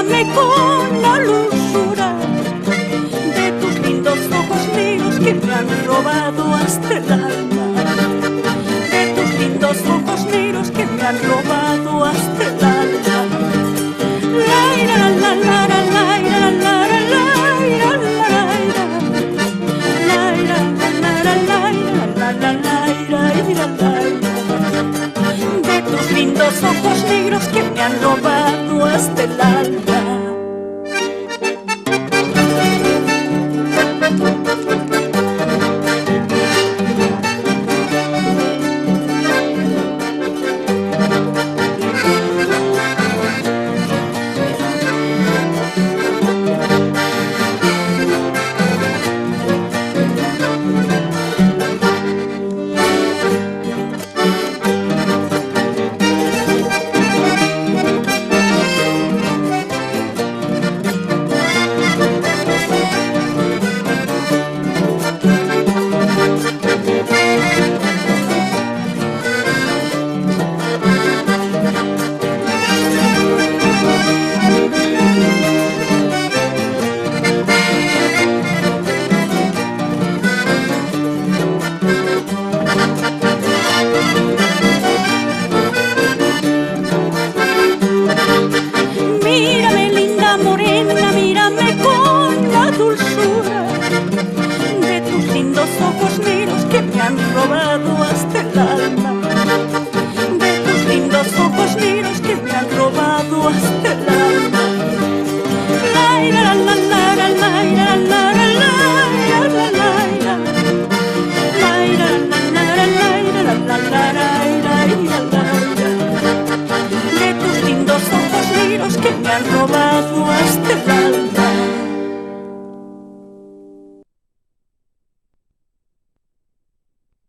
mírame con la dulzura de tus lindos ojos negros que me han robado hasta el alma. De tus lindos ojos negros que me han robado hasta el alma. La la la la la la la la de tus lindos ojos negros que me han robado hasta el alma. Mírame linda morena, mírame con la dulzura de tus lindos ojos negros que me han robado hasta el alma. De tus lindos ojos negros que me han robado hasta el alma. La la la la la la la la la la la de tus lindos ojos negros que me han robado